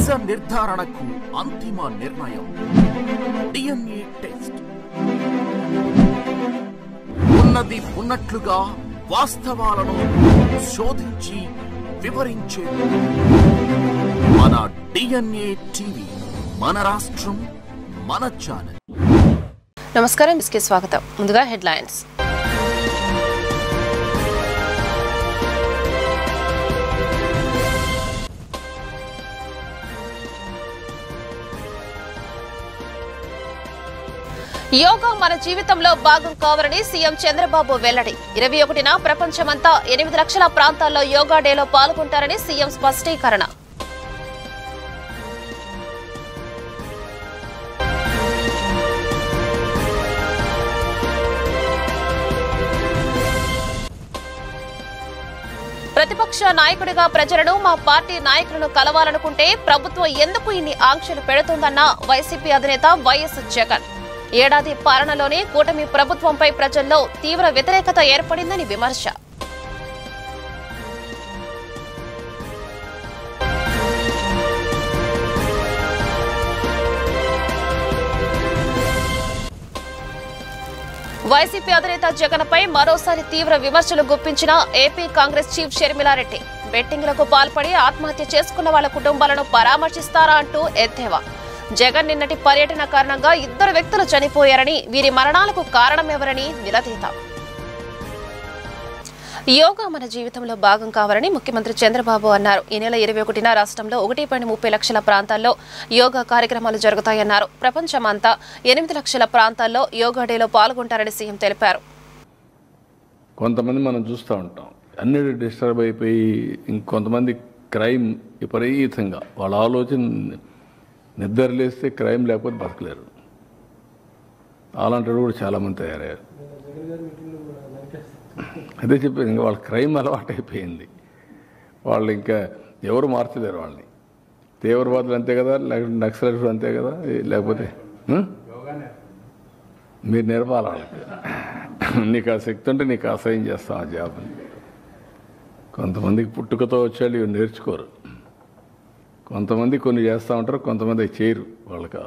నిజ నిర్ధారణకు అంతిమ నిర్ణయం DNA టెస్ట్. ఉన్నది ఉన్నట్లుగా వాస్తవాలను శోధించి వివరించే మన DNA టీవీ, మన రాష్ట్రం, మన ఛానల్. నమస్కారం, న్యూస్కి స్వాగతం. ముందుగా హెడ్లైన్స్. యోగా మన జీవితంలో భాగం కావాలని సీఎం చంద్రబాబు వెల్లడి. 21న ప్రపంచమంతా 8 లక్షల ప్రాంతాల్లో యోగా డేలో పాల్గొంటారని సీఎం స్పష్టీకరణ. ప్రతిపక్ష నాయకుడిగా ప్రజలను, మా పార్టీ నాయకులను కలవాలనుకుంటే ప్రభుత్వం ఎందుకు ఇన్ని ఆంక్షలు పెడుతుందన్న వైసీపీ అధినేత వైఎస్ జగన్. ఏడాది పాలనలోనే కూటమి ప్రభుత్వంపై ప్రజల్లో తీవ్ర వ్యతిరేకత ఏర్పడిందని విమర్శ. వైసీపీ అధినేత జగన్పై మరోసారి తీవ్ర విమర్శలు గుప్పించిన ఏపీ కాంగ్రెస్ చీఫ్ షర్మిలారెడ్డి. బెట్టింగ్లకు పాల్పడి ఆత్మహత్య చేసుకున్న వాళ్ల కుటుంబాలను పరామర్శిస్తారా అంటూ ఎద్దేవా. జగన్ నిన్నటి పర్యటన కారణంగా 2 వ్యక్తులు చనిపోయారని, వీరి మరణాలకు కారణమెవరని నిలదీత. యోగా మన జీవితంలో భాగం కావాలని ముఖ్యమంత్రి చంద్రబాబు అన్నారు. ఈ నెల 21న రాష్ట్రంలో 1.30 లక్షల ప్రాంతాల్లో యోగా కార్యక్రమాలు జరుగుతాయన్నారు. ప్రపంచమంతా 8 లక్షల ప్రాంతాల్లో యోగా డేలో పాల్గొంటారని సీఎం తెలిపారు. కొంతమంది మనం చూస్తూ ఉంటాం, అన్నిటి డిస్టర్బ్ అయిపోయి ఇంకొంతమంది క్రైమ్ విపరీతంగా వాళ్ళ ఆలోచన నిద్రలేస్తే క్రైమ్ లేకపోతే బతకలేరు. అలాంటి కూడా చాలామంది తయారయ్యారు. అదే చెప్పారు, ఇంకా వాళ్ళ క్రైమ్ అలవాటు అయిపోయింది. వాళ్ళు ఇంకా ఎవరు మార్చలేరు వాళ్ళని. తీవ్రవాదులు అంతే కదా, లేకపోతే నక్సలైట్లు అంతే కదా, లేకపోతే మీరు నేర్పాలి వాళ్ళకి. నీకు ఆ శక్తి ఉంటే నీకు అసహ్యం చేస్తాం ఆ జాబ్ని. కొంతమందికి పుట్టుకతో వచ్చేవాళ్ళు ఇవి నేర్చుకోరు. కొంతమంది కొన్ని చేస్తూ ఉంటారు, కొంతమంది చేయరు. వాళ్ళకి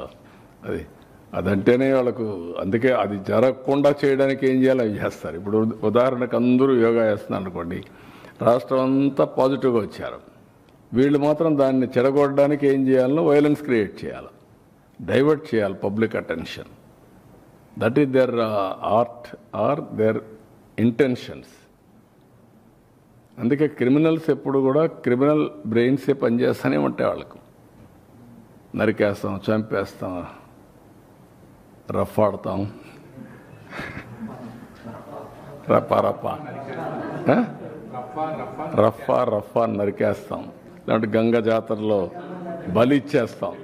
అదంటేనే వాళ్ళకు, అందుకే అది జరగకుండా చేయడానికి ఏం చేయాలో అవి చేస్తారు. ఇప్పుడు ఉదాహరణకు అందరూ యోగా చేస్తున్నారు అనుకోండి, రాష్ట్రం అంతా పాజిటివ్గా వచ్చారు. వీళ్ళు మాత్రం దాన్ని చెడగొట్టడానికి ఏం చేయాలో వైలెన్స్ క్రియేట్ చేయాలి, డైవర్ట్ చేయాలి public attention. That is their art are their intentions. అందుకే క్రిమినల్స్ ఎప్పుడు కూడా క్రిమినల్ బ్రెయిన్సే పనిచేస్తూనే ఉంటాయి. వాళ్ళకు నరికేస్తాం, చంపేస్తాం, రఫ్ ఆడతాం, రఫా నరికేస్తాం, లేదంటే గంగ జాతరలో బలి ఇచ్చేస్తాం.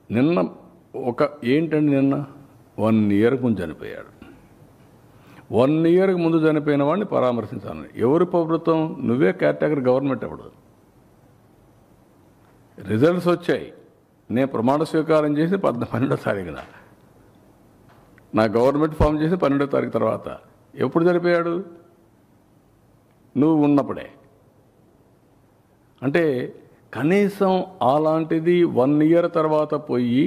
నిన్న ఏంటండి, నిన్న 1 year ముందు చనిపోయాడు. 1 year ముందు చనిపోయిన వాడిని పరామర్శించాలని ఎవరి ప్రభుత్వం? నువ్వే కేటగిరీ గవర్నమెంట్. అప్పుడు రిజల్ట్స్ వచ్చాయి. నేను ప్రమాణ స్వీకారం చేసి 12వ తారీఖున, నా గవర్నమెంట్ ఫామ్ చేసి 12వ తారీఖు తర్వాత. ఎప్పుడు చనిపోయాడు? నువ్వు ఉన్నప్పుడే. అంటే కనీసం అలాంటిది 1 year తర్వాత పోయి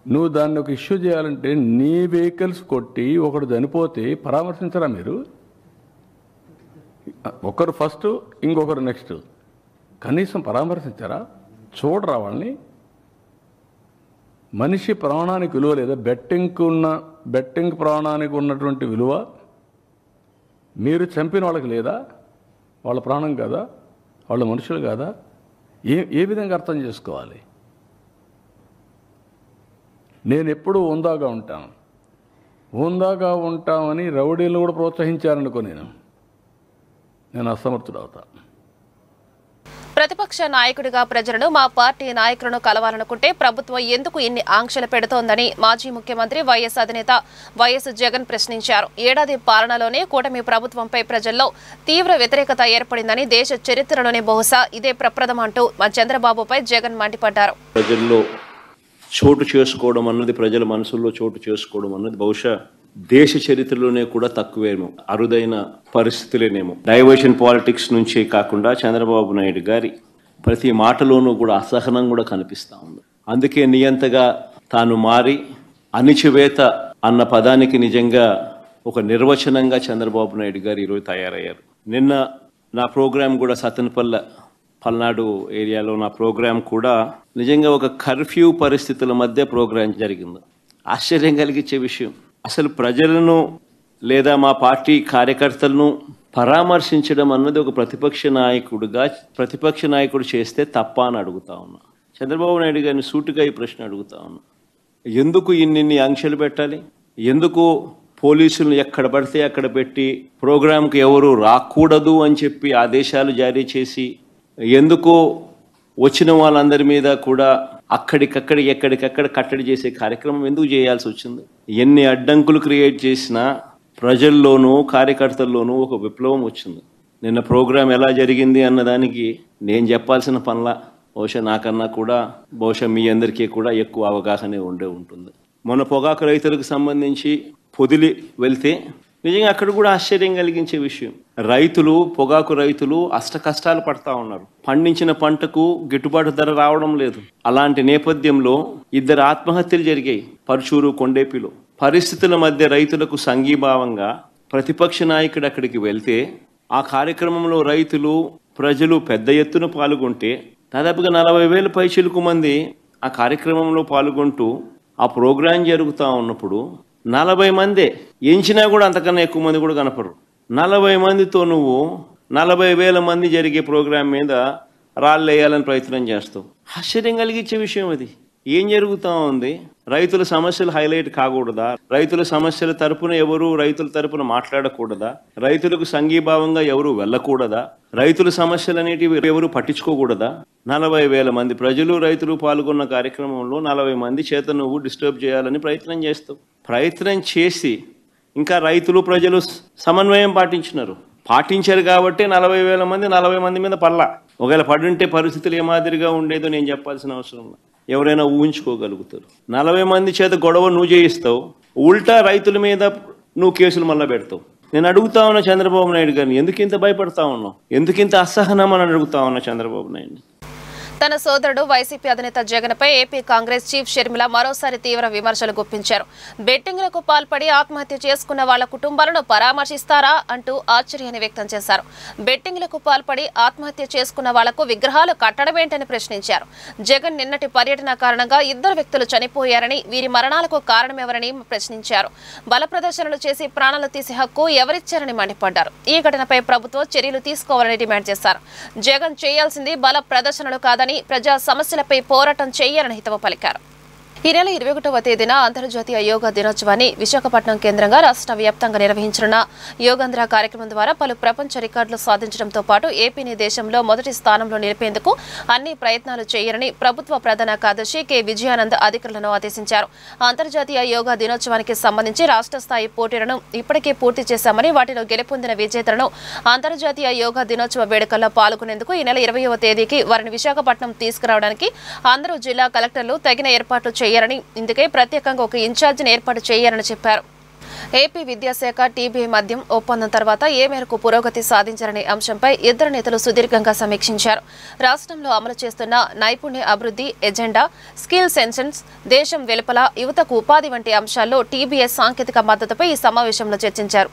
నువ్వు దాన్ని ఒక ఇష్యూ చేయాలంటే, నీ వెహికల్స్ కొట్టి ఒకడు చనిపోతే పరామర్శించరా మీరు? ఒకరు ఫస్ట్, ఇంకొకరు నెక్స్ట్. కనీసం పరామర్శించరా? చూడరా వాళ్ళని? మనిషి ప్రాణానికి విలువ లేదా? బెట్టింగ్ ప్రాణానికి ఉన్నటువంటి విలువ మీరు చంపిన వాళ్ళకి లేదా? వాళ్ళ ప్రాణం కాదా? వాళ్ళ మనుషులు కాదా? ఏ విధంగా అర్థం చేసుకోవాలి? నేను ఎప్పుడూ హుందాగా ఉంటామని రౌడీలు కూడా ప్రోత్సహించారనుకో, నేను అసమర్థుడు అవుతా. ప్రతిపక్ష నాయకుడిగా ప్రజలను, మా పార్టీ నాయకులను కలవాలనుకుంటే ప్రభుత్వం ఎందుకు ఇన్ని ఆంక్షలు పెడుతోందని మాజీ ముఖ్యమంత్రి వైఎస్ అధినేత వైఎస్ జగన్ ప్రశ్నించారు. ఏడాది పాలనలోనే కూటమి ప్రభుత్వంపై ప్రజల్లో తీవ్ర వ్యతిరేకత ఏర్పడిందని, దేశ చరిత్రలోనే బహుశా ఇదే ప్రప్రథమంటూ చంద్రబాబుపై జగన్ మండిపడ్డారు. ప్రజల్లో చోటు చేసుకోవడం అన్నది, ప్రజల మనసుల్లో చోటు చేసుకోవడం అన్నది బహుశా దేశ చరిత్రలోనే కూడా తక్కువేమో, అరుదైన పరిస్థితులేనేమో. డైవర్షన్ పాలిటిక్స్ నుంచే కాకుండా చంద్రబాబు నాయుడు గారి ప్రతి మాటలోనూ కూడా అసహనం కూడా కనిపిస్తూ ఉంది. అందుకే నియంతగా తాను మారి అణిచివేత అన్న పదానికి నిజంగా ఒక నిర్వచనంగా చంద్రబాబు నాయుడు గారు ఈరోజు తయారయ్యారు. నిన్న నా ప్రోగ్రాం కూడా సత్తెనపల్లి పల్నాడు ఏరియాలో నా ప్రోగ్రాం కూడా నిజంగా ఒక కర్ఫ్యూ పరిస్థితుల మధ్య ప్రోగ్రాం జరిగింది. ఆశ్చర్యం కలిగించే విషయం, అసలు ప్రజలను లేదా మా పార్టీ కార్యకర్తలను పరామర్శించడం అన్నది ఒక ప్రతిపక్ష నాయకుడు చేస్తే తప్ప అని అడుగుతా ఉన్నా. చంద్రబాబు నాయుడు గారిని సూటిగా ఈ ప్రశ్న అడుగుతా ఉన్నా. ఎందుకు ఇన్ని ఆంక్షలు పెట్టాలి? ఎందుకు పోలీసులను ఎక్కడ పడితే అక్కడ పెట్టి ప్రోగ్రాంకి ఎవరు రాకూడదు అని చెప్పి ఆదేశాలు జారీ చేసి, ఎందుకు వచ్చిన వాళ్ళందరి మీద కూడా ఎక్కడికక్కడ కట్టడి చేసే కార్యక్రమం ఎందుకు చేయాల్సి వచ్చింది? ఎన్ని అడ్డంకులు క్రియేట్ చేసినా ప్రజల్లోనూ కార్యకర్తల్లోనూ ఒక విప్లవం వచ్చింది. నిన్న ప్రోగ్రాం ఎలా జరిగింది అన్నదానికి నేను చెప్పాల్సిన పనుల బహుశా నాకన్నా కూడా బహుశా మీ అందరికీ కూడా ఎక్కువ అవగాహన ఉంటుంది. మొన్న పొగాకు రైతులకు సంబంధించి పొదిలి వెళ్తే నిజంగా అక్కడ కూడా ఆశ్చర్యం కలిగించే విషయం, పొగాకు రైతులు కష్టాలు పడతా ఉన్నారు. పండించిన పంటకు గిట్టుబాటు ధర రావడం లేదు. అలాంటి నేపథ్యంలో 2 ఆత్మహత్యలు జరిగాయి పరుచూరు, కొండేపిలో. పరిస్థితుల మధ్య రైతులకు సంఘీభావంగా ప్రతిపక్ష నాయకుడు అక్కడికి వెళ్తే ఆ కార్యక్రమంలో ప్రజలు పెద్ద ఎత్తున పాల్గొంటే దాదాపుగా 40,000 పైచిలకు మంది ఆ కార్యక్రమంలో పాల్గొంటూ ఆ ప్రోగ్రాం జరుగుతూ ఉన్నప్పుడు 40 మందే, ఎంచినా కూడా అంతకన్నా ఎక్కువ మంది కూడా కనపడరు. 40 మందితో నువ్వు 40,000 మంది జరిగే ప్రోగ్రాం మీద రాళ్ళు వేయాలని ప్రయత్నం చేస్తావు. ఆశ్చర్యం కలిగించే విషయం అది. ఏం జరుగుతూ ఉంది? రైతుల సమస్యలు హైలైట్ కాకూడదా? రైతుల సమస్యల తరపున రైతుల తరపున మాట్లాడకూడదా? రైతులకు సంఘీభావంగా ఎవరు వెళ్ళకూడదా? రైతుల సమస్యలు అనేటివి ఎవరు పట్టించుకోకూడదా? 40,000 మంది రైతులు పాల్గొన్న కార్యక్రమంలో 40 మంది చేత నువ్వు డిస్టర్బ్ చేయాలని ప్రయత్నం చేస్తావు. ప్రయత్నం చేసి ఇంకా ప్రజలు సమన్వయం పాటించారు కాబట్టి 40,000 మంది 40 మంది మీద పల్లా. ఒకవేళ పడుంటే పరిస్థితులు ఏ మాదిరిగా ఉండేదో నేను చెప్పాల్సిన అవసరం లేదు. ఎవరైనా ఊహించుకోగలుగుతారు. 40 మంది చేత గొడవ నువ్వు చేయిస్తావు, ఉల్టా రైతుల మీద నువ్వు కేసులు మళ్ళా పెడతావు. నేను అడుగుతా ఉన్నా చంద్రబాబు నాయుడు గారిని, ఎందుకు ఇంత భయపడతా ఉన్నావు? ఎందుకు ఇంత అసహనం అని అడుగుతా ఉన్నా చంద్రబాబు నాయుడు. తన సోదరుడు వైసీపీ అధినేత జగన్పై ఏపీ కాంగ్రెస్ చీఫ్ షర్మిల మరోసారి తీవ్ర విమర్శలు గుప్పించారు. బెట్టింగ్లకు పాల్పడి ఆత్మహత్య చేసుకున్న వాళ్ల కుటుంబాలను పరామర్శిస్తారా అంటూ ఆశ్చర్యాన్ని వ్యక్తం చేశారు. బెట్టింగ్లకు పాల్పడి ఆత్మహత్య చేసుకున్న వాళ్లకు విగ్రహాలు కట్టడమేంటని ప్రశ్నించారు. జగన్ నిన్నటి పర్యటన కారణంగా 2 వ్యక్తులు చనిపోయారని, వీరి మరణాలకు కారణమెవరని ప్రశ్నించారు. బల ప్రదర్శనలు చేసి ప్రాణాలు తీసే హక్కు ఎవరిచ్చారని మండిపడ్డారు. ఈ ఘటనపై ప్రభుత్వం చర్యలు తీసుకోవాలని డిమాండ్ చేశారు. జగన్ చేయాల్సింది బల ప్రదర్శనలు కాదని ప్రజా సమస్యలపై పోరాటం చేయాలని హితవు పలికారు. ఈ నెల 21వ తేదీన అంతర్జాతీయ యోగా దినోత్సవాన్ని విశాఖపట్నం కేంద్రంగా రాష్ట్ర వ్యాప్తంగా నిర్వహించనున్న యోగాంధ్ర కార్యక్రమం ద్వారా పలు ప్రపంచ రికార్డులు సాధించడంతో పాటు ఏపీని దేశంలో మొదటి స్థానంలో నిలిపేందుకు అన్ని ప్రయత్నాలు చేయాలని ప్రభుత్వ ప్రధాన కార్యదర్శి కె విజయానంద్ అధికారులను ఆదేశించారు. అంతర్జాతీయ యోగా దినోత్సవానికి సంబంధించి రాష్ట్ర స్థాయి పోటీలను ఇప్పటికే పూర్తి చేశామని, వాటిలో గెలుపొందిన విజేతలను అంతర్జాతీయ యోగా దినోత్సవ వేడుకల్లో పాల్గొనేందుకు ఈ నెల 20వ తేదీకి వారిని విశాఖపట్నం తీసుకురావడానికి అందరూ జిల్లా కలెక్టర్లు తగిన ఏర్పాట్లు చేయాలని, ఇందుకే ప్రత్యేకంగా ఒక ఇన్ఛార్జిని ఏర్పాటు చేయాలని చెప్పారు. ఏపీ విద్యాశాఖ టీబీఐ మద్యం ఒప్పందం తర్వాత ఏ మేరకు పురోగతి సాధించారనే అంశంపై 2 నేతలు సుదీర్ఘంగా సమీక్షించారు. రాష్ట్రంలో అమలు చేస్తున్న నైపుణ్య అభివృద్ధి ఎజెండా, స్కిల్ సెన్సెన్స్, దేశం వెలుపల యువతకు ఉపాధి వంటి అంశాల్లో టీబీఐ సాంకేతిక మద్దతుపై ఈ సమావేశంలో చర్చించారు.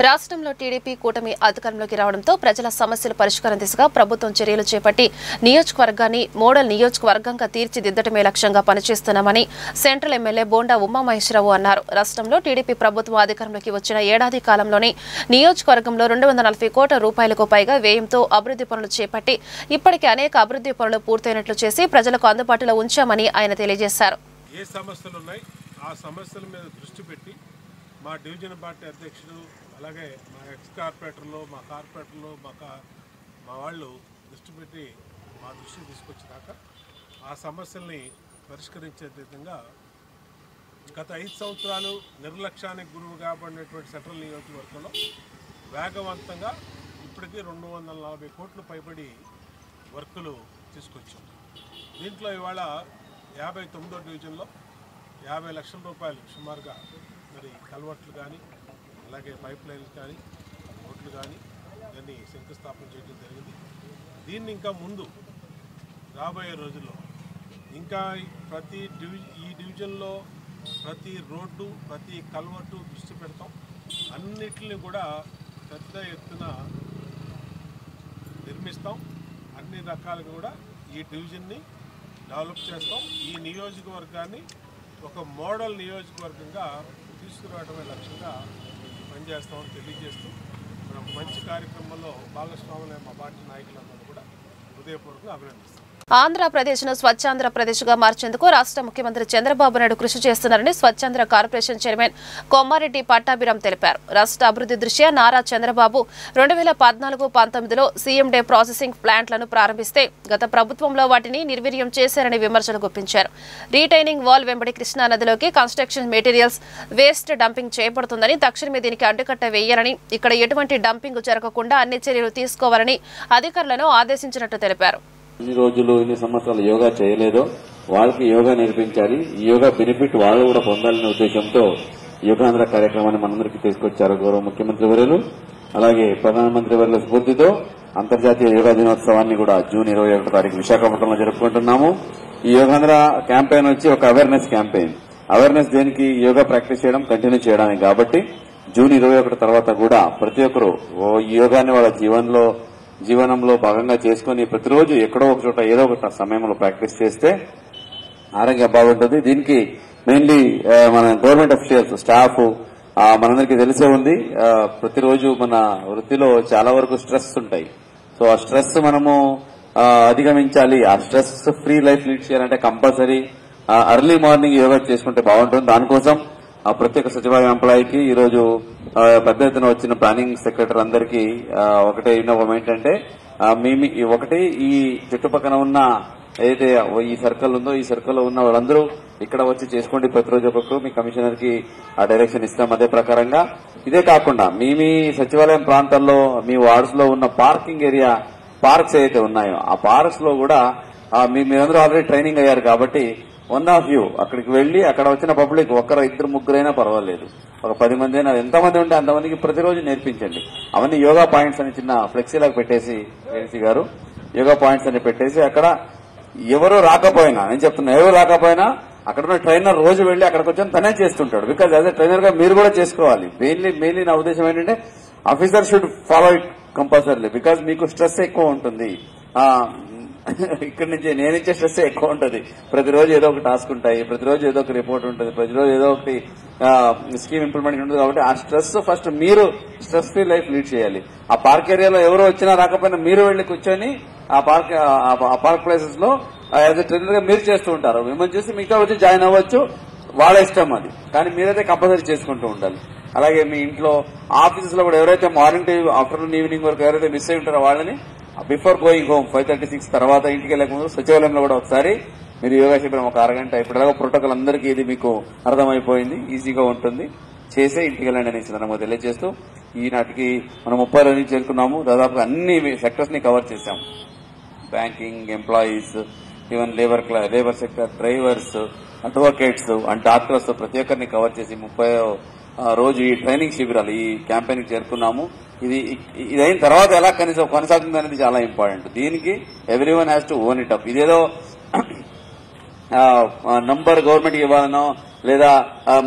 రాష్ట్రంలో టీడీపీ కూటమి అధికారంలోకి రావడంతో ప్రజల సమస్యల పరిష్కారం దిశగా ప్రభుత్వం చర్యలు చేపట్టి నియోజకవర్గాన్ని మోడల్ నియోజకవర్గంగా తీర్చిదిద్దటమే లక్ష్యంగా పనిచేస్తున్నామని సెంట్రల్ ఎమ్మెల్యే బోండా ఉమామహేశ్వరరావు అన్నారు. రాష్ట్రంలో టీడీపీ ప్రభుత్వం అధికారంలోకి వచ్చిన ఏడాది కాలంలోనే నియోజకవర్గంలో 240 కోట్ల రూపాయలకు పైగా వ్యయంతో అభివృద్ధి పనులు చేపట్టి ఇప్పటికే అనేక అభివృద్ధి పనులు పూర్తయినట్లు చేసి ప్రజలకు అందుబాటులో ఉంచామని ఆయన తెలియజేశారు. మా డివిజన్ పార్టీ అధ్యక్షుడు అలాగే మా ఎక్స్ కార్పొరేటర్లు మా వాళ్ళు దృష్టి పెట్టి మా దృష్టికి తీసుకొచ్చినాక ఆ సమస్యల్ని పరిష్కరించే విధంగా గత 5 సంవత్సరాలు నిర్లక్ష్యానికి గురువు కాబడినటువంటి సెంట్రల్ నియోజకవర్గంలో వేగవంతంగా ఇప్పటికీ 240 కోట్లు పైబడి వర్కులు తీసుకొచ్చాం. దీంట్లో ఇవాళ 59వ డివిజన్లో 50 లక్షల రూపాయలు సుమారుగా మరి కల్వర్ట్లు కానీ అలాగే పైప్ లైన్లు కానీ రోడ్లు కానీ దాన్ని శంకుస్థాపన చేయడం జరిగింది. దీన్ని ఇంకా ముందు రాబోయే రోజుల్లో ఇంకా ఈ డివిజన్లో ప్రతి రోడ్డు ప్రతి కల్వర్టు దృష్టి పెడతాం. అన్నిటిని కూడా పెద్ద ఎత్తున నిర్మిస్తాం. అన్ని రకాలుగా కూడా ఈ డివిజన్ని డెవలప్ చేస్తాం. ఈ నియోజకవర్గాన్ని ఒక మోడల్ నియోజకవర్గంగా తీసుకురావడమే లక్ష్యంగా పనిచేస్తామని తెలియజేస్తూ మనం మంచి కార్యక్రమంలో భాగస్వాములైన మా పార్టీ నాయకులందరూ కూడా హృదయపూర్వకంగా అభినందిస్తాం. ఆంధ్రప్రదేశ్ను స్వచ్ఛాంధ్రప్రదేశ్గా మార్చేందుకు రాష్ట్ర ముఖ్యమంత్రి చంద్రబాబు నాయుడు కృషి చేస్తున్నారని స్వచ్ఛాంధ్ర కార్పొరేషన్ చైర్మన్ కొమ్మారెడ్డి పట్టాభిరామ్ తెలిపారు. రాష్ట్ర అభివృద్ధి దృష్ట్యా నారా చంద్రబాబు 2014-19లో సీఎం డే ప్రాసెసింగ్ ప్లాంట్లను ప్రారంభిస్తే గత ప్రభుత్వంలో వాటిని నిర్వీర్యం చేశారని విమర్శలు గుప్పించారు. రీటైనింగ్ వాల్ వెంబడి కృష్ణా నదిలోకి కన్స్ట్రక్షన్ మెటీరియల్స్ వేస్ట్ డంపింగ్ చేయబడుతుందని, తక్షణమే దీనికి అడ్డుకట్ట వేయాలని, ఇక్కడ ఎటువంటి డంపింగ్ జరగకుండా అన్ని చర్యలు తీసుకోవాలని అధికారులను ఆదేశించినట్టు తెలిపారు. ఇన్ని రోజులు ఇన్ని సంవత్సరాలు యోగా చేయలేదో వాళ్ళకి యోగా నేర్పించాలి, ఈ యోగా బెనిఫిట్ వాళ్ళు కూడా పొందాలనే ఉద్దేశంతో యోగాంధ్ర కార్యక్రమాన్ని మనందరికీ తీసుకొచ్చారు గౌరవ ముఖ్యమంత్రి వర్యులు. అలాగే ప్రధానమంత్రి వర్యుల స్ఫూర్తితో అంతర్జాతీయ యోగా దినోత్సవాన్ని కూడా జూన్ 21వ తారీఖు విశాఖపట్నంలో జరుపుకుంటున్నాము. ఈ యోగాంధ్ర క్యాంపెయిన్ వచ్చి ఒక అవేర్నెస్ క్యాంపెయిన్. అవేర్నెస్ దేనికి? యోగా ప్రాక్టీస్ చేయడం కంటిన్యూ చేయడానికి. కాబట్టి జూన్ 21 తర్వాత కూడా ప్రతి ఒక్కరూ ఈ యోగాన్ని వాళ్ళ జీవనంలో భాగంగా చేసుకుని ప్రతిరోజు ఎక్కడో ఒక చోట ఏదో ఒక సమయంలో ప్రాక్టీస్ చేస్తే ఆరోగ్యం బాగుంటుంది. దీనికి మెయిన్లీ మన గవర్నమెంట్ అఫీషియల్స్, స్టాఫ్ మనందరికీ తెలిసే ఉంది. ప్రతిరోజు మన వృత్తిలో చాలా వరకు స్ట్రెస్ ఉంటాయి. సో ఆ స్ట్రెస్ మనము అధిగమించాలి. ఆ స్ట్రెస్ ఫ్రీ లైఫ్ లీడ్ చేయాలంటే కంపల్సరీ ఎర్లీ మార్నింగ్ యోగా చేసుకుంటే బాగుంటుంది. దానికోసం ప్రతి ఒక్క సచివాలయం ఎంప్లాయీకి ఈరోజు పెద్ద ఎత్తున వచ్చిన ప్లానింగ్ సెక్రటరీ అందరికీ ఒకటే ఇన్నోవం ఏంటంటే ఒకటి ఈ చుట్టుపక్కల ఉన్న ఏదైతే ఈ సర్కిల్ ఉందో ఈ సర్కిల్లో ఉన్న వాళ్ళందరూ ఇక్కడ వచ్చి చేసుకోండి ప్రతిరోజు ఒక్కొక్కరు. మీ కమిషనర్ కి ఆ డైరెక్షన్ ఇస్తాం. అదే ప్రకారంగా ఇదే కాకుండా మీ సచివాలయం ప్రాంతాల్లో మీ వార్డ్స్ లో ఉన్న పార్కింగ్ ఏరియా పార్క్స్ ఏదైతే ఉన్నాయో ఆ పార్క్స్ లో కూడా మీరందరూ ఆల్రెడీ ట్రైనింగ్ అయ్యారు కాబట్టి వన్ ఆఫ్ యూ అక్కడికి వెళ్లి అక్కడ వచ్చిన పబ్లిక్ ఒక్కరు ఇద్దరు ముగ్గురైనా పర్వాలేదు, ఒక 10 మంది అయినా ఎంతమంది ఉంటే అంతమందికి ప్రతిరోజు నేర్పించండి. అవన్నీ యోగా పాయింట్స్ అని చిన్న ఫ్లెక్సీలాగా పెట్టేసి ఏసీ గారు యోగా పాయింట్స్ అని పెట్టేసి అక్కడ ఎవరు రాకపోయినా, నేను చెప్తున్నా ఎవరు రాకపోయినా అక్కడ ఉన్న ట్రైనర్ రోజు వెళ్లి అక్కడికి వచ్చి తనే చేస్తుంటాడు. బికాజ్ యాజ్ ఎ ట్రైనర్ గా మీరు కూడా చేసుకోవాలి. మెయిన్లీ నా ఉద్దేశం ఏంటంటే officer should follow it compulsory. Because మీకు స్ట్రెస్ ఎక్కువ ఉంటుంది. ఇక్కడి నుంచి నేనిచ్చే స్ట్రెస్ ఎక్కువ ఉంటుంది. ప్రతిరోజు ఏదో ఒక టాస్క్ ఉంటాయి, ప్రతిరోజు ఏదో ఒక రిపోర్ట్ ఉంటుంది, ప్రతిరోజు ఏదో ఒకటి స్కీమ్ ఇంప్లిమెంట్ ఉంటుంది. కాబట్టి ఆ స్ట్రెస్ ఫస్ట్ మీరు స్ట్రెస్ ఫ్రీ లైఫ్ లీడ్ చేయాలి. ఆ పార్క్ ఏరియాలో ఎవరు వచ్చినా రాకపోయినా మీరు వెళ్లి కూర్చొని ఆ పార్క్ ప్లేసెస్ లో యాజ్ ఎ ట్రైనర్ గా మీరు చేస్తూ ఉంటారు. మిమ్మల్ని చూసి మిగతా వచ్చి జాయిన్ అవ్వచ్చు, వాళ్ళ ఇష్టం అది. కానీ మీరైతే కంపల్సరీ చేసుకుంటూ ఉండాలి. అలాగే మీ ఇంట్లో ఆఫీసెస్ లో కూడా ఎవరైతే మార్నింగ్ టు ఆఫ్టర్నూన్ ఈవినింగ్ వరకు ఎవరైతే మిస్ అయి ఉంటారో వాళ్ళని బిఫోర్ గోయింగ్ హోమ్ 5:36 తర్వాత ఇంటికి వెళ్ళకముందు సచివాలయంలో కూడా ఒకసారి మీరు యోగా శిబిరం ఒక అరగంట, ఇప్పటిదాకా ప్రోటోకాల్ అందరికీ ఇది మీకు అర్థమైపోయింది, ఈజీగా ఉంటుంది, చేసే ఇంటికి వెళ్ళండి అనేసి మనకు తెలియజేస్తూ ఈనాటికి మనం 30 రోజులు చేరుకున్నాము. దాదాపుగా అన్ని సెక్టర్స్ ని కవర్ చేశాం. Banking, employees, even labour sector, drivers, advocates and doctors ప్రతి ఒక్కరిని కవర్ చేసి 30వ రోజు ఈ ట్రైనింగ్ శిబిరాలు ఈ క్యాంపెయిన్ కి చేరుకున్నాము. ఇది అయిన తర్వాత ఎలా కొనసాగుతుంది అనేది చాలా ఇంపార్టెంట్. దీనికి everyone has to own it up. ఇదేదో నంబర్ గవర్నమెంట్ ఇవ్వాలనో లేదా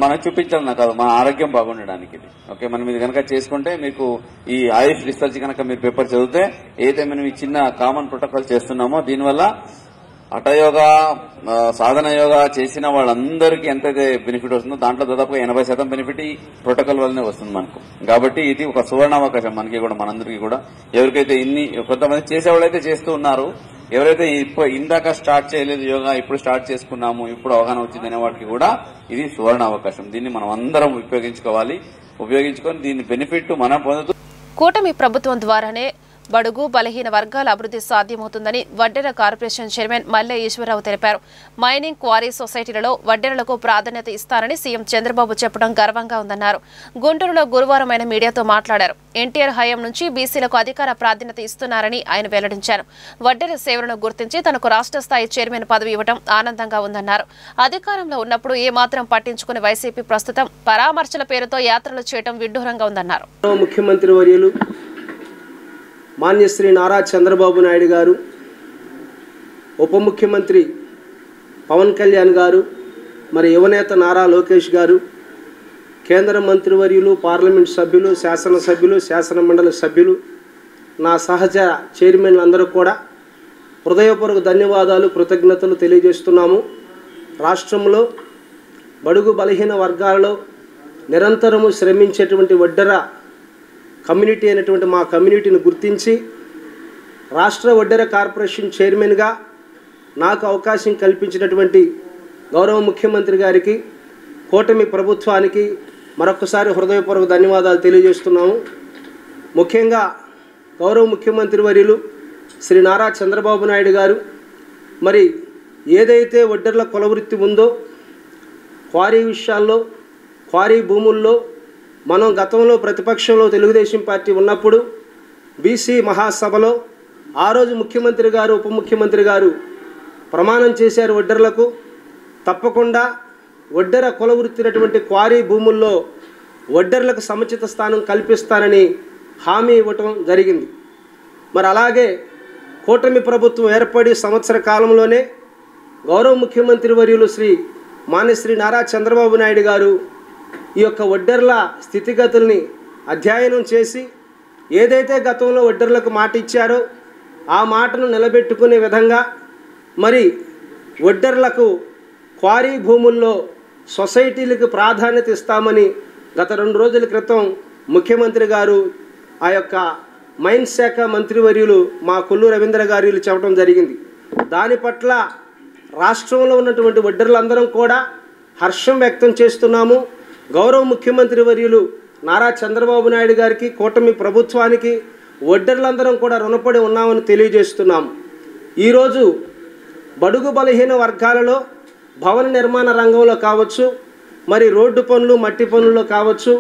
మనం చూపించాలన్నా కాదు, మన ఆరోగ్యం బాగుండడానికి ఇది. ఓకే, మనం ఇది కనుక చేసుకుంటే మీకు ఈ ఆయుష్ రీసెర్చ్ కనుక మీరు పేపర్ చదివితే ఏదైతే మనం ఈ చిన్న కామన్ ప్రోటోకాల్ చేస్తున్నామో దీనివల్ల హఠయోగా, సాధన యోగా చేసిన వాళ్ళందరికీ ఎంతైతే బెనిఫిట్ వస్తుందో దాంట్లో దాదాపుగా 80% బెనిఫిట్ ఈ ప్రోటోకాల్ వల్లనే వస్తుంది మనకు. కాబట్టి ఇది ఒక సువర్ణావకాశం మనకి కూడా, మనందరికీ కూడా. ఎవరికైతే కొంతమంది చేసేవాళ్ళైతే చేస్తూ ఉన్నారు, ఎవరైతే ఇందాక స్టార్ట్ చేయలేదు యోగా, ఇప్పుడు స్టార్ట్ చేసుకున్నాము, ఇప్పుడు అవగాహన వచ్చిందనే వాటికి కూడా ఇది సువర్ణావకాశం. దీన్ని మనం అందరం ఉపయోగించుకొని దీని బెనిఫిట్ మనం పొందుతూ కూటమి ప్రభుత్వం ద్వారానే బడుగు బలహీన వర్గాల అభివృద్ధి సాధ్యమవుతుందని వడ్డెర కార్పొరేషన్ చైర్మన్ మల్లె ఈశ్వరరావు తెలిపారు. మైనింగ్ క్వారీ సొసైటీలలో వడ్డెరలకు ప్రాధాన్యత ఇస్తారని సీఎం చంద్రబాబు చెప్పడం గర్వంగా ఉందన్నారు. గుంటూరులో గురువారం ఆయన మీడియాతో మాట్లాడారు. ఎన్టీఆర్ హయాం నుంచి బీసీలకు అధికార ప్రాధాన్యత ఇస్తున్నారని ఆయన వెల్లడించారు. వడ్డెర సేవలను గుర్తించి తనకు రాష్ట్ర స్థాయి చైర్మన్ పదవి ఇవ్వడం ఆనందంగా ఉందన్నారు. అధికారంలో ఉన్నప్పుడు ఏమాత్రం పట్టించుకుని వైసీపీ ప్రస్తుతం పరామర్శల పేరుతో యాత్రలు చేయడం విడ్డూరంగా ఉందన్నారు. ముఖ్యమంత్రి వర్యులు మాన్యశ్రీ నారా చంద్రబాబు నాయుడు గారు ఉప ముఖ్యమంత్రి పవన్ కళ్యాణ్ గారు, మరి యువనేత నారా లోకేష్ గారు, కేంద్ర మంత్రివర్యులు, పార్లమెంట్ సభ్యులు, శాసనసభ్యులు, శాసనమండలి సభ్యులు, నా సహజ చైర్మన్లు అందరూ కూడా హృదయపూర్వక ధన్యవాదాలు, కృతజ్ఞతలు తెలియజేస్తున్నాము. రాష్ట్రంలో బడుగు బలహీన వర్గాలలో నిరంతరము శ్రమించేటువంటి ఒడ్డెర కమ్యూనిటీ అయినటువంటి మా కమ్యూనిటీని గుర్తించి రాష్ట్ర ఒడ్డెర కార్పొరేషన్ చైర్మన్గా నాకు అవకాశం కల్పించినటువంటి గౌరవ ముఖ్యమంత్రి గారికి, కూటమి ప్రభుత్వానికి మరొకసారి హృదయపూర్వక ధన్యవాదాలు తెలియజేస్తున్నాము. ముఖ్యంగా గౌరవ ముఖ్యమంత్రి వర్యులు శ్రీ నారా చంద్రబాబు నాయుడు గారు మరి ఏదైతే ఒడ్డెర్ల కులవృత్తి ఉందో క్వారీ విషయాల్లో, క్వారీ భూముల్లో మనం గతంలో ప్రతిపక్షంలో తెలుగుదేశం పార్టీ ఉన్నప్పుడు బీసీ మహాసభలో ఆ రోజు ముఖ్యమంత్రి గారు, ఉప ముఖ్యమంత్రి గారు ప్రమాణం చేశారు, ఒడ్డెర్లకు తప్పకుండా ఒడ్డెర కులవృత్తినటువంటి క్వారీ భూముల్లో ఒడ్డెర్లకు సముచిత స్థానం కల్పిస్తానని హామీ ఇవ్వటం జరిగింది. మరి అలాగే కూటమి ప్రభుత్వం ఏర్పడి సంవత్సర కాలంలోనే గౌరవ ముఖ్యమంత్రి వర్యులు మాన్యశ్రీ నారా చంద్రబాబు నాయుడు గారు ఈ యొక్క ఒడ్డెర్ల స్థితిగతుల్ని అధ్యయనం చేసి ఏదైతే గతంలో ఒడ్డెర్లకు మాట ఇచ్చారో ఆ మాటను నిలబెట్టుకునే విధంగా మరి ఒడ్డెర్లకు క్వారీ భూముల్లో సొసైటీలకు ప్రాధాన్యత ఇస్తామని గత 2 రోజుల క్రితం ముఖ్యమంత్రి గారు ఆ యొక్క మైన్స్ శాఖ మంత్రివర్యులు మా కొల్లు రవీంద్ర గారు చెప్పడం జరిగింది. దాని పట్ల రాష్ట్రంలో ఉన్నటువంటి ఒడ్డెర్లందరం కూడా హర్షం వ్యక్తం చేస్తున్నాము. గౌరవ ముఖ్యమంత్రి వర్యులు నారా చంద్రబాబు నాయుడు గారికి, కూటమి ప్రభుత్వానికి ఒడ్డెర్లందరం కూడా రుణపడి ఉన్నామని తెలియజేస్తున్నాము. ఈరోజు బడుగు బలహీన వర్గాలలో భవన నిర్మాణ రంగంలో కావచ్చు, మరి రోడ్డు పనులు, మట్టి పనుల్లో కావచ్చు,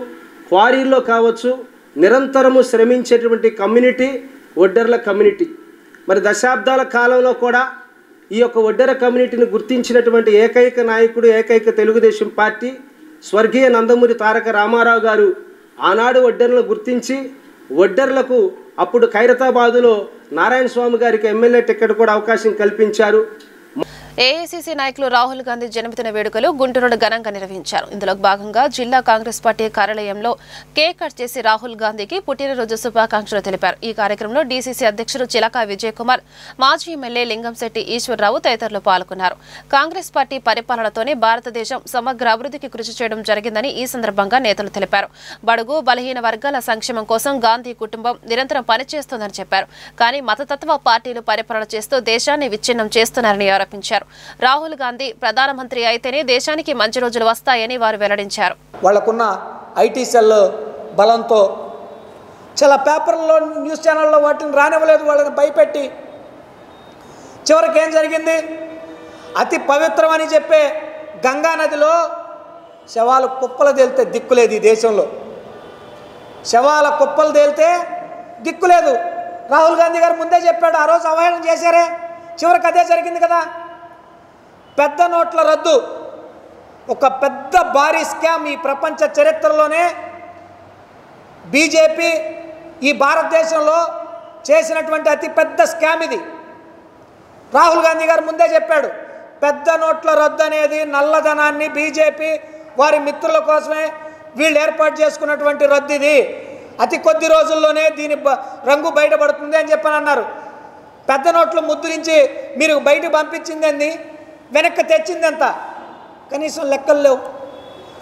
క్వారీల్లో కావచ్చు, నిరంతరము శ్రమించేటువంటి కమ్యూనిటీ ఒడ్డెర్ల కమ్యూనిటీ. మరి దశాబ్దాల కాలంలో కూడా ఈ యొక్క ఒడ్డెర కమ్యూనిటీని గుర్తించినటువంటి ఏకైక నాయకుడు, ఏకైక తెలుగుదేశం పార్టీ స్వర్గీయ నందమూరి తారక రామారావు గారు ఆనాడు ఒడ్డెర్లను గుర్తించి ఒడ్డెర్లకు అప్పుడు ఖైరతాబాదులో నారాయణ స్వామి గారికి ఎమ్మెల్యే టికెట్ కూడా అవకాశం కల్పించారు. ఏఐసీసీ నాయకులు రాహుల్ గాంధీ జన్మదిన వేడుకలు గుంటూరులో ఘనంగా నిర్వహించారు. ఇందులో భాగంగా జిల్లా కాంగ్రెస్ పార్టీ కార్యాలయంలో కేక్ కట్ చేసి రాహుల్ గాంధీకి పుట్టినరోజు శుభాకాంక్షలు తెలిపారు. ఈ కార్యక్రమంలో డీసీసీ అధ్యక్షుడు చిలకా విజయ్ కుమార్, మాజీ ఎమ్మెల్యే లింగంశెట్టి ఈశ్వరరావు తదితరులు పాల్గొన్నారు. కాంగ్రెస్ పార్టీ పరిపాలనతోనే భారతదేశం సమగ్ర అభివృద్ధికి కృషి చేయడం జరిగిందని ఈ సందర్భంగా నేతలు తెలిపారు. బడుగు బలహీన వర్గాల సంక్షేమం కోసం గాంధీ కుటుంబం నిరంతరం పనిచేస్తోందని చెప్పారు. కానీ మతతత్వ పార్టీలు పరిపాలన చేస్తూ దేశాన్ని విచ్ఛిన్నం చేస్తున్నారని ఆరోపించారు. రాహుల్ గాంధీ ప్రధానమంత్రి అయితేనే దేశానికి మంచి రోజులు వస్తాయని వారు వెల్లడించారు. వాళ్ళకున్న ఐటీ సెల్ బలంతో చాలా పేపర్లలో, న్యూస్ ఛానల్లో వాటిని రానివ్వలేదు, వాళ్ళని భయపెట్టి చివరికి ఏం జరిగింది? అతి పవిత్రమని చెప్పే గంగా నదిలో శవాలు కుప్పలు తేలితే దిక్కులేదు. ఈ దేశంలో శవాల కుప్పలు తేలితే దిక్కులేదు. రాహుల్ గాంధీ గారు ముందే చెప్పాడు, ఆ రోజు అవహేళన చేశారే, చివరికి అదే జరిగింది కదా. పెద్ద నోట్ల రద్దు ఒక పెద్ద భారీ స్కామ్. ఈ ప్రపంచ చరిత్రలోనే బీజేపీ ఈ భారతదేశంలో చేసినటువంటి అతి పెద్ద స్కామ్ ఇది. రాహుల్ గాంధీ గారు ముందే చెప్పాడు, పెద్ద నోట్ల రద్దు అనేది నల్లధనాన్ని బీజేపీ వారి మిత్రుల కోసమే వీళ్ళు ఏర్పాటు చేసుకున్నటువంటి రద్దు ఇది. అతి కొద్ది రోజుల్లోనే దీని రంగు బయటపడుతుంది అని చెప్పని అన్నారు. పెద్ద నోట్లు ముద్రించి మీరు బయట పంపించింది, వెనక్కి తెచ్చింది ఎంత? కనీసం లెక్కలు లేవు.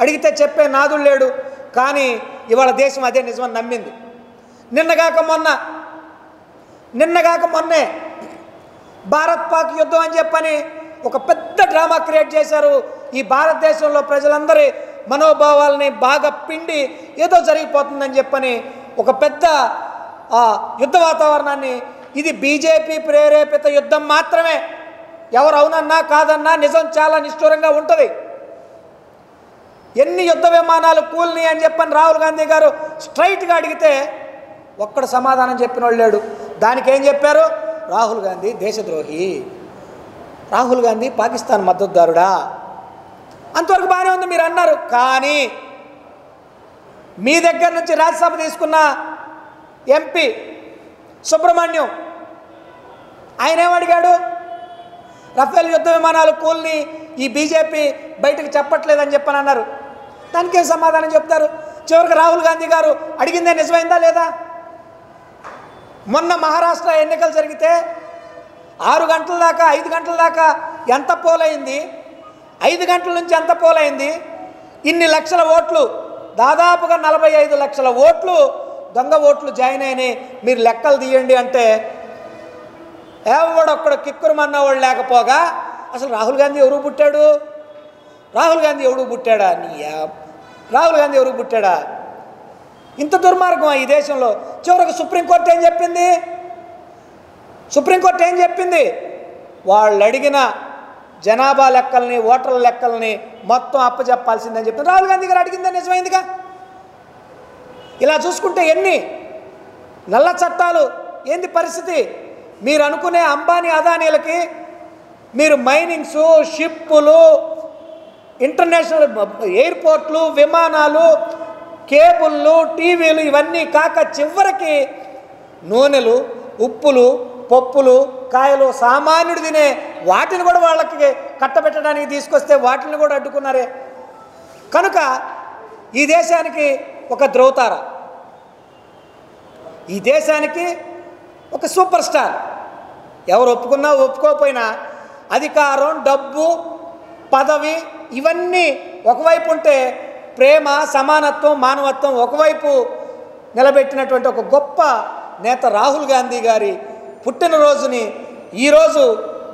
అడిగితే చెప్పే నాదుడు లేడు. కానీ ఇవాళ దేశం అదే నిజమని నమ్మింది. నిన్నగాక మొన్నే భారత్ పాక్ యుద్ధం అని చెప్పని ఒక పెద్ద డ్రామా క్రియేట్ చేశారు. ఈ భారతదేశంలో ప్రజలందరి మనోభావాలని బాగా పిండి ఏదో జరిగిపోతుందని చెప్పని ఒక పెద్ద యుద్ధ వాతావరణాన్ని, ఇది బీజేపీ ప్రేరేపిత యుద్ధం మాత్రమే. ఎవరు అవునన్నా కాదన్నా నిజం చాలా నిష్ఠూరంగా ఉంటుంది. ఎన్ని యుద్ధ విమానాలు కూల్ని అని చెప్పని రాహుల్ గాంధీ గారు స్ట్రైట్గా అడిగితే ఒక్కడు సమాధానం చెప్పిన వాళ్ళు లేడు. దానికి ఏం చెప్పారు? రాహుల్ గాంధీ దేశద్రోహి, రాహుల్ గాంధీ పాకిస్తాన్ మద్దతుదారుడా. అంతవరకు బాగానే ఉంది మీరు అన్నారు. కానీ మీ దగ్గర నుంచి రాజ్యసభ తీసుకున్న ఎంపీ సుబ్రహ్మణ్యం ఆయన ఏమడిగాడు? రఫేల్ యుద్ధ విమానాలు కూల్ని ఈ బీజేపీ బయటకు చెప్పట్లేదని చెప్పని అన్నారు. దానికి ఏం సమాధానం చెప్తారు? చివరికి రాహుల్ గాంధీ గారు అడిగిందే నిజమైందా లేదా? మొన్న మహారాష్ట్ర ఎన్నికలు జరిగితే 6 గంటల దాకా 5 గంటల దాకా ఎంత పోలైంది, 5 గంటల నుంచి ఎంత పోలైంది, ఇన్ని లక్షల ఓట్లు, దాదాపుగా 45 లక్షల ఓట్లు దొంగ ఓట్లు జాయిన్ అయినాయి, మీరు లెక్కలు తీయండి అంటే ఎవడొక్కడ కిక్కురుమన్నవాడు లేకపోగా అసలు రాహుల్ గాంధీ ఎవరు పుట్టాడు? రాహుల్ గాంధీ ఎవడు పుట్టాడా? రాహుల్ గాంధీ ఎవరు పుట్టాడా? ఇంత దుర్మార్గం ఈ దేశంలో. చివరికి సుప్రీంకోర్టు ఏం చెప్పింది? సుప్రీంకోర్టు ఏం చెప్పింది? వాళ్ళు అడిగిన జనాభా లెక్కల్ని, ఓటర్ల లెక్కల్ని మొత్తం అప్పచెప్పాల్సిందని చెప్పింది. రాహుల్ గాంధీ గారు అడిగిందే నిజమైందిగా. ఇలా చూసుకుంటే ఎన్ని నల్ల చట్టాలు, ఏంది పరిస్థితి? మీరు అనుకునే అంబానీ అదానీలకి మీరు మైనింగ్స్, షిప్పులు, ఇంటర్నేషనల్ ఎయిర్పోర్ట్లు, విమానాలు, కేబుళ్ళు, టీవీలు ఇవన్నీ కాక చివరికి నూనెలు, ఉప్పులు, పప్పులు, కాయలు సామాన్యుడు తినే వాటిని కూడా వాళ్ళకి కట్టబెట్టడానికి తీసుకొస్తే వాటిని కూడా అడ్డుకున్నారే. కనుక ఈ దేశానికి ఒక ధ్రువతార, ఈ దేశానికి ఒక సూపర్ స్టార్. ఎవరు ఒప్పుకున్నా ఒప్పుకోకపోయినా అధికారం, డబ్బు, పదవి ఇవన్నీ ఒకవైపు ఉంటే ప్రేమ, సమానత్వం, మానవత్వం ఒకవైపు నిలబెట్టినటువంటి ఒక గొప్ప నేత రాహుల్ గాంధీ గారి పుట్టినరోజుని ఈరోజు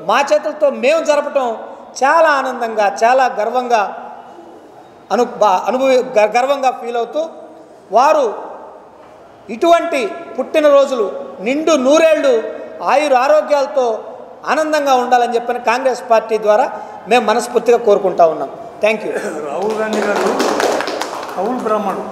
మా చేతులతో మేము జరపటం చాలా ఆనందంగా, చాలా గర్వంగా గర్వంగా ఫీల్ అవుతూ, వారు ఇటువంటి పుట్టినరోజులు నిండు నూరేళ్లు ఆయుర ఆరోగ్యాలతో ఆనందంగా ఉండాలని చెప్పని కాంగ్రెస్ పార్టీ ద్వారా మేము మనస్ఫూర్తిగా కోరుకుంటా ఉన్నాం. Thank you. రాహుల్ గాంధీ గారు కౌలు బ్రాహ్మణుడు.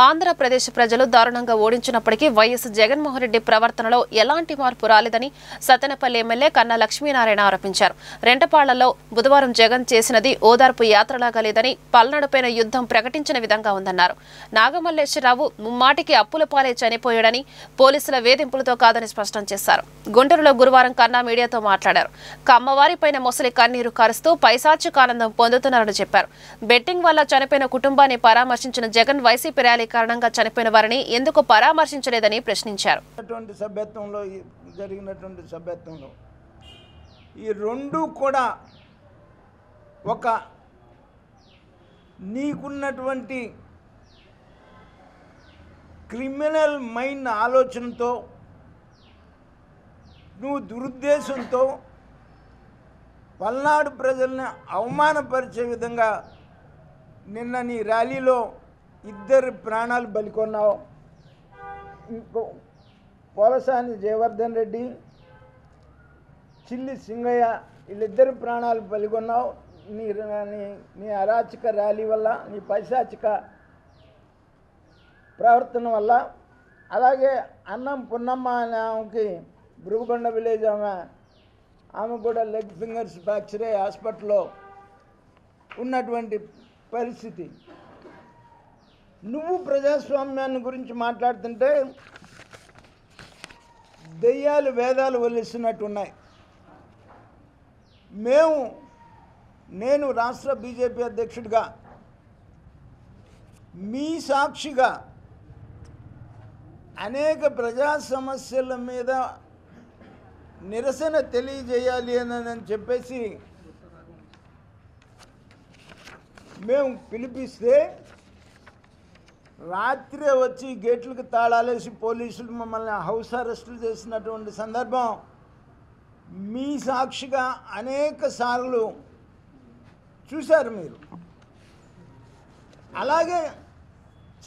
ఆంధ్రప్రదేశ్ ప్రజలు దారుణంగా ఓడించినప్పటికీ వైఎస్ జగన్మోహన్ రెడ్డి ప్రవర్తనలో ఎలాంటి మార్పు రాలేదని సత్తెనపల్లి ఎమ్మెల్యే కన్నా లక్ష్మీనారాయణ ఆరోపించారు. రెంటపాళ్లలో బుధవారం జగన్ చేసినది ఓదార్పు యాత్రలాగా లేదని, పల్నాడుపైన యుద్ధం ప్రకటించిన విధంగా ఉందన్నారు. నాగమల్లేశ్వరరావు ముమ్మాటికి అప్పుల పాలే చనిపోయాడని, పోలీసుల వేధింపులతో కాదని స్పష్టం చేశారు. గుంటూరులో గురువారం కన్నా మీడియాతో మాట్లాడారు. కమ్మవారిపైన మొసలి కన్నీరు కారుస్తూ పైశాచిక ఆనందం పొందుతున్నారని చెప్పారు. బెట్టింగ్ వల్ల చనిపోయిన కుటుంబాన్ని పరామర్శించిన జగన్ వైసీపీ ర్యాలీ కారణంగా చనిపోయిన వారిని ఎందుకు పరామర్శించలేదని ప్రశ్నించారు. జరిగినటువంటి సభ్యత్వంలో ఈ రెండు కూడా ఒక నీకున్నటువంటి క్రిమినల్ మైండ్ ఆలోచనతో, నువ్వు దురుద్దేశంతో పల్నాడు ప్రజల్ని అవమానపరిచే విధంగా నిన్న నీ ర్యాలీలో 2 ప్రాణాలు బలికొన్నావు. ఇంకో పోలసాని జయవర్ధన్ రెడ్డి, చిల్లి సింగయ్య వీళ్ళిద్దరు ప్రాణాలు బలికొన్నావు నీ అరాచక ర్యాలీ వల్ల, నీ పైశాచిక ప్రవర్తన వల్ల. అలాగే అన్నం పున్నమ్మ అనే ఆమెకి భృగుబండ విలేజ్ ఆమె కూడా లెగ్ ఫింగర్స్ ఫ్రాక్చర్ అయ్యి హాస్పిటల్లో ఉన్నటువంటి పరిస్థితి. నువ్వు ప్రజాస్వామ్యాన్ని గురించి మాట్లాడుతుంటే దెయ్యాలు వేదాలు వల్లిస్తున్నట్టున్నాయి. నేను రాష్ట్ర బీజేపీ అధ్యక్షుడిగా మీ సాక్షిగా అనేక ప్రజా సమస్యల మీద నిరసన తెలియజేయాలి అని చెప్పేసి మేము పిలిపిస్తే రాత్రే వచ్చి గేట్లకు తాళాలేసి పోలీసులు మమ్మల్ని హౌస్ అరెస్టులు చేసినటువంటి సందర్భం మీ సాక్షిగా అనేక సార్లు చూశారు మీరు. అలాగే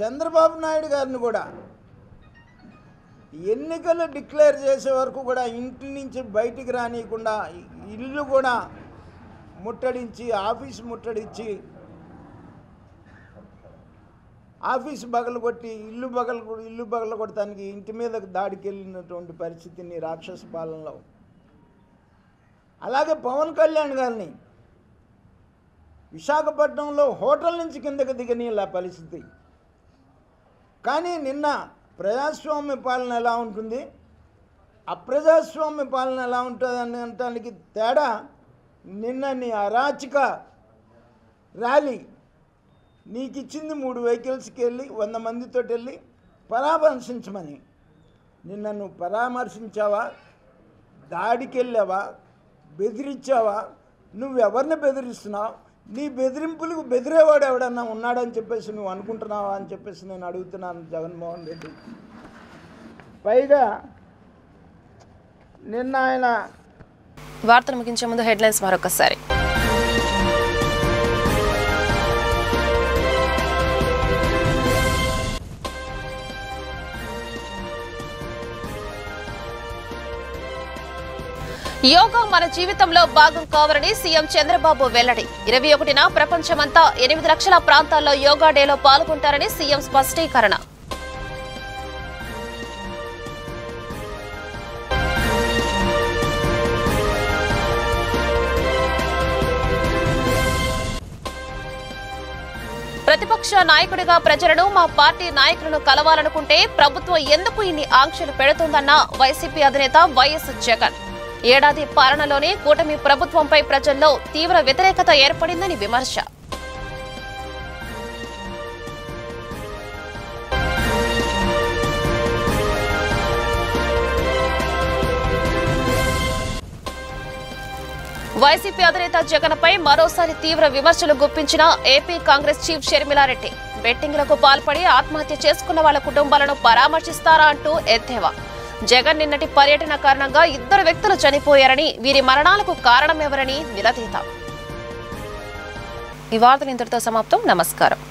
చంద్రబాబు నాయుడు గారిని కూడా ఎన్నికలు డిక్లేర్ చేసే వరకు కూడా ఇంటి నుంచి బయటికి రానియకుండా ఇల్లు కూడా ముట్టడించి, ఆఫీసు ముట్టడించి, ఆఫీసు బగలగొట్టి ఇల్లు బగలగొట్టడానికి ఇంటి మీద దాడికి వెళ్ళినటువంటి పరిస్థితిని రాక్షస పాలనలో. అలాగే పవన్ కళ్యాణ్ గారిని విశాఖపట్నంలో హోటల్ నుంచి కిందకి దిగనీళ్ళ పరిస్థితి. కానీ నిన్న ప్రజాస్వామ్య పాలన ఎలా ఉంటుంది, అప్రజాస్వామ్య పాలన ఎలా ఉంటుంది అనడానికి తేడా నిన్న నీ అరాచక ర్యాలీ నీకు ఇచ్చింది 3 వెహికల్స్కి వెళ్ళి 100 మందితో వెళ్ళి పరామర్శించమని. నిన్న నువ్వు పరామర్శించావా, దాడికి వెళ్ళావా, బెదిరించావా? నువ్వెవరిని బెదిరిస్తున్నావు? నీ బెదిరింపులకు బెదిరేవాడు ఎవడన్నా ఉన్నాడని చెప్పేసి నువ్వు అనుకుంటున్నావా అని చెప్పేసి నేను అడుగుతున్నాను జగన్మోహన్ రెడ్డి. పైగా నిన్న ఆయన వార్తలు ముగించే ముందు హెడ్లైన్స్ మరొకసారి. యోగా మన జీవితంలో భాగం కావాలని సీఎం చంద్రబాబు వెల్లడి. 21న ప్రపంచమంతా 8 లక్షల ప్రాంతాల్లో యోగా డేలో పాల్గొంటారని సీఎం స్పష్టీకరణ. ప్రతిపక్ష నాయకుడిగా ప్రజలను మా పార్టీ నాయకులను కలవాలనుకుంటే ప్రభుత్వం ఎందుకు ఇన్ని ఆంక్షలు పెడుతుందన్న వైసీపీ అధినేత వైఎస్ జగన్. ఏడాది పాలనలోనే కూటమి ప్రభుత్వంపై ప్రజల్లో తీవ్ర వ్యతిరేకత ఏర్పడిందని విమర్శ. వైసీపీ అధినేత జగన్పై మరోసారి తీవ్ర విమర్శలు గుప్పించిన ఏపీ కాంగ్రెస్ చీఫ్ షర్మిలారెడ్డి. బెట్టింగ్లకు పాల్పడి ఆత్మహత్య చేసుకున్న వాళ్ల కుటుంబాలను పరామర్శిస్తారా అంటూ ఎద్దేవా. జగన్ నిన్నటి పర్యటన కారణంగా 2 వ్యక్తులు చనిపోయారని, వీరి మరణాలకు కారణమెవరని నిలదీత. ఈ వార్తలు ఇంతటితో సమాప్తం. నమస్కారం.